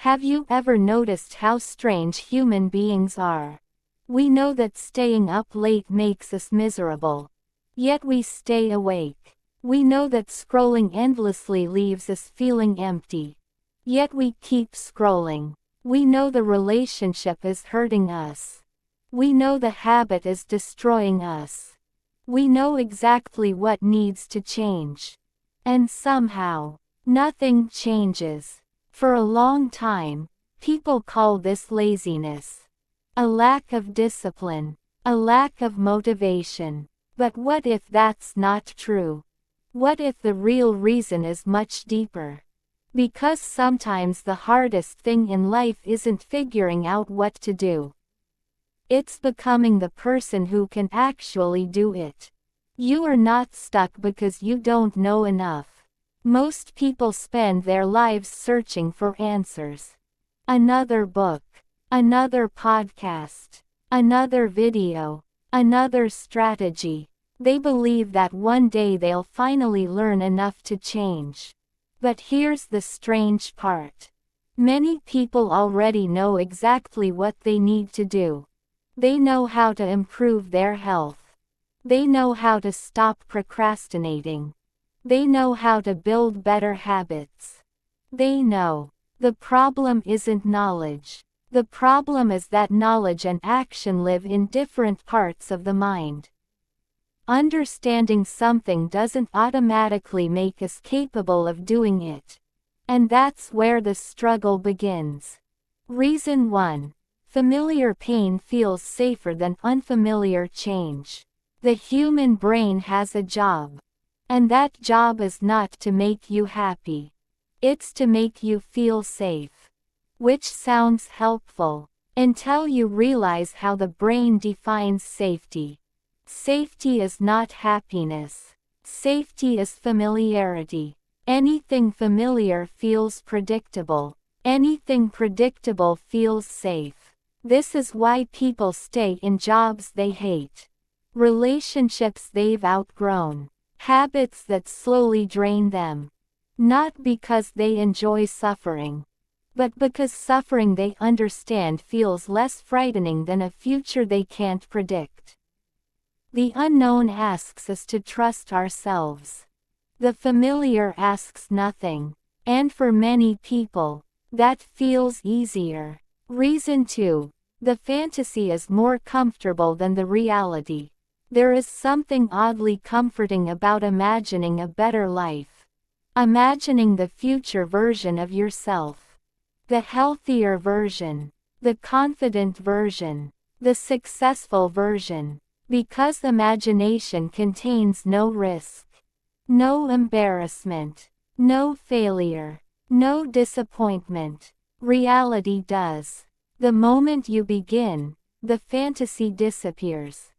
Have you ever noticed how strange human beings are? We know that staying up late makes us miserable. Yet we stay awake. We know that scrolling endlessly leaves us feeling empty. Yet we keep scrolling. We know the relationship is hurting us. We know the habit is destroying us. We know exactly what needs to change. And somehow, nothing changes. For a long time, people call this laziness. A lack of discipline. A lack of motivation. But what if that's not true? What if the real reason is much deeper? Because sometimes the hardest thing in life isn't figuring out what to do. It's becoming the person who can actually do it. You are not stuck because you don't know enough. Most people spend their lives searching for answers. Another book, another podcast, another video, another strategy. They believe that one day they'll finally learn enough to change. But here's the strange part. Many people already know exactly what they need to do. They know how to improve their health. They know how to stop procrastinating. They know how to build better habits. They know. The problem isn't knowledge. The problem is that knowledge and action live in different parts of the mind. Understanding something doesn't automatically make us capable of doing it. And that's where the struggle begins. Reason 1. Familiar pain feels safer than unfamiliar change. The human brain has a job. And that job is not to make you happy. It's to make you feel safe. Which sounds helpful, until you realize how the brain defines safety. Safety is not happiness. Safety is familiarity. Anything familiar feels predictable. Anything predictable feels safe. This is why people stay in jobs they hate. Relationships they've outgrown. Habits that slowly drain them. Not because they enjoy suffering, but because suffering they understand feels less frightening than a future they can't predict. The unknown asks us to trust ourselves. The familiar asks nothing. And for many people, that feels easier. Reason 2. The fantasy is more comfortable than the reality. There is something oddly comforting about imagining a better life. Imagining the future version of yourself. The healthier version. The confident version. The successful version. Because imagination contains no risk. No embarrassment. No failure. No disappointment. Reality does. The moment you begin, the fantasy disappears.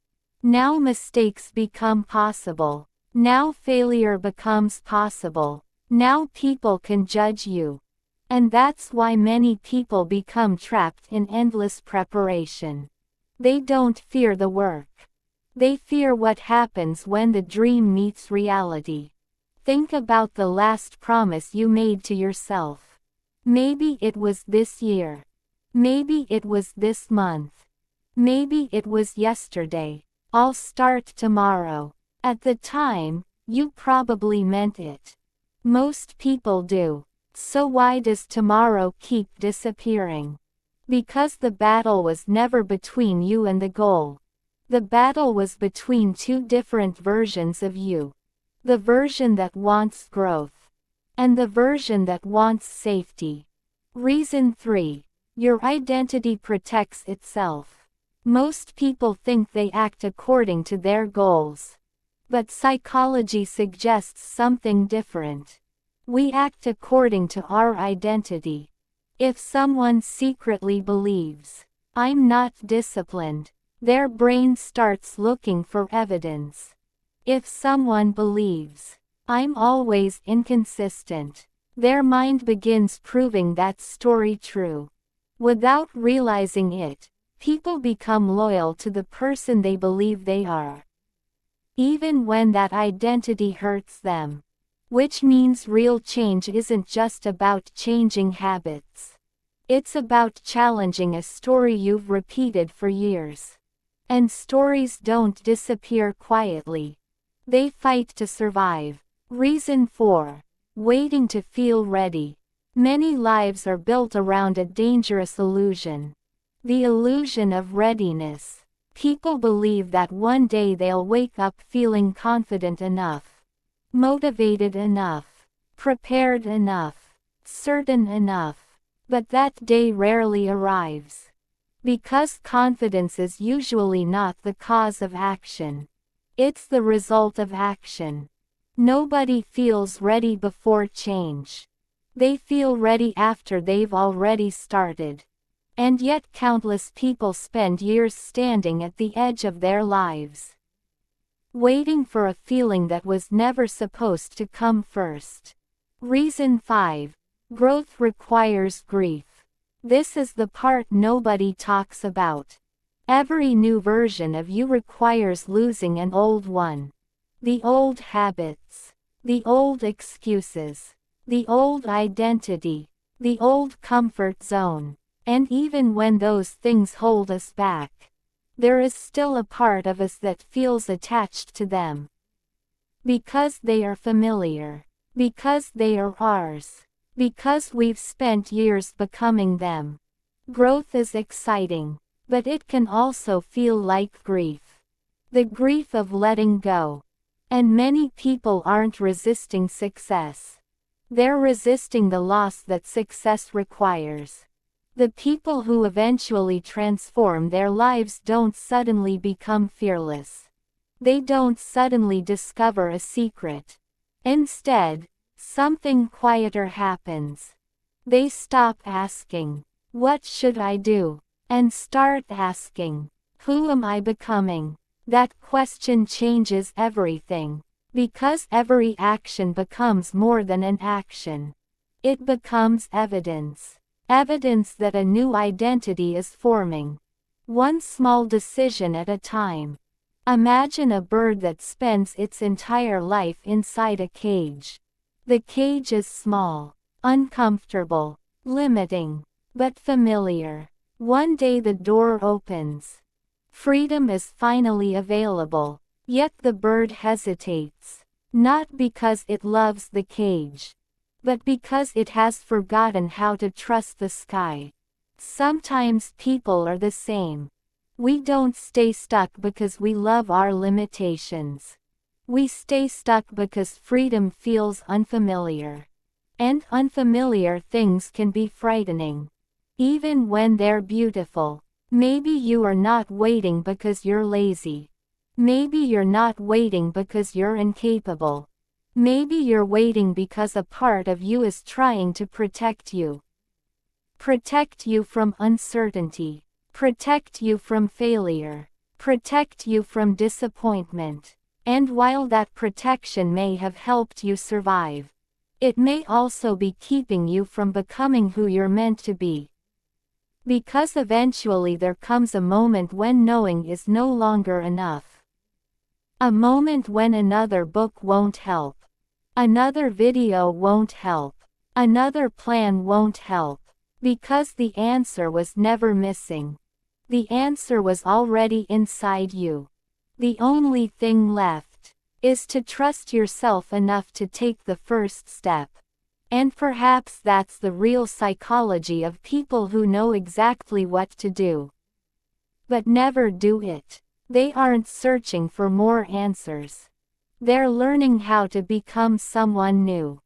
Now mistakes become possible. Now failure becomes possible. Now people can judge you. And that's why many people become trapped in endless preparation. They don't fear the work. They fear what happens when the dream meets reality. Think about the last promise you made to yourself. Maybe it was this year. Maybe it was this month. Maybe it was yesterday. I'll start tomorrow. At the time, you probably meant it. Most people do. So why does tomorrow keep disappearing? Because the battle was never between you and the goal. The battle was between two different versions of you. The version that wants growth. And the version that wants safety. Reason 3. Your identity protects itself. Most people think they act according to their goals. But psychology suggests something different. We act according to our identity. If someone secretly believes, "I'm not disciplined," their brain starts looking for evidence. If someone believes, "I'm always inconsistent," their mind begins proving that story true. Without realizing it, people become loyal to the person they believe they are. Even when that identity hurts them. Which means real change isn't just about changing habits. It's about challenging a story you've repeated for years. And stories don't disappear quietly. They fight to survive. Reason 4. Waiting to feel ready. Many lives are built around a dangerous illusion. The illusion of readiness. People believe that one day they'll wake up feeling confident enough, motivated enough, prepared enough, certain enough. But that day rarely arrives. Because confidence is usually not the cause of action. It's the result of action. Nobody feels ready before change. They feel ready after they've already started. And yet countless people spend years standing at the edge of their lives, waiting for a feeling that was never supposed to come first. Reason 5. Growth requires grief. This is the part nobody talks about. Every new version of you requires losing an old one. The old habits, the old excuses, the old identity, the old comfort zone. And even when those things hold us back, there is still a part of us that feels attached to them. Because they are familiar. Because they are ours. Because we've spent years becoming them. Growth is exciting, but it can also feel like grief. The grief of letting go. And many people aren't resisting success. They're resisting the loss that success requires. The people who eventually transform their lives don't suddenly become fearless. They don't suddenly discover a secret. Instead, something quieter happens. They stop asking, "What should I do?" and start asking, "Who am I becoming?" That question changes everything. Because every action becomes more than an action. It becomes evidence. Evidence that a new identity is forming. One small decision at a time. Imagine a bird that spends its entire life inside a cage. The cage is small, uncomfortable, limiting, but familiar. One day the door opens. Freedom is finally available, yet the bird hesitates. Not because it loves the cage, but because it has forgotten how to trust the sky. Sometimes people are the same. We don't stay stuck because we love our limitations. We stay stuck because freedom feels unfamiliar. And unfamiliar things can be frightening. Even when they're beautiful. Maybe you are not waiting because you're lazy. Maybe you're not waiting because you're incapable. Maybe you're waiting because a part of you is trying to protect you. Protect you from uncertainty. Protect you from failure. Protect you from disappointment. And while that protection may have helped you survive, it may also be keeping you from becoming who you're meant to be. Because eventually there comes a moment when knowing is no longer enough. A moment when another book won't help. Another video won't help. Another plan won't help. Because the answer was never missing. The answer was already inside you. The only thing left is to trust yourself enough to take the first step. And perhaps that's the real psychology of people who know exactly what to do, but never do it. They aren't searching for more answers. They're learning how to become someone new.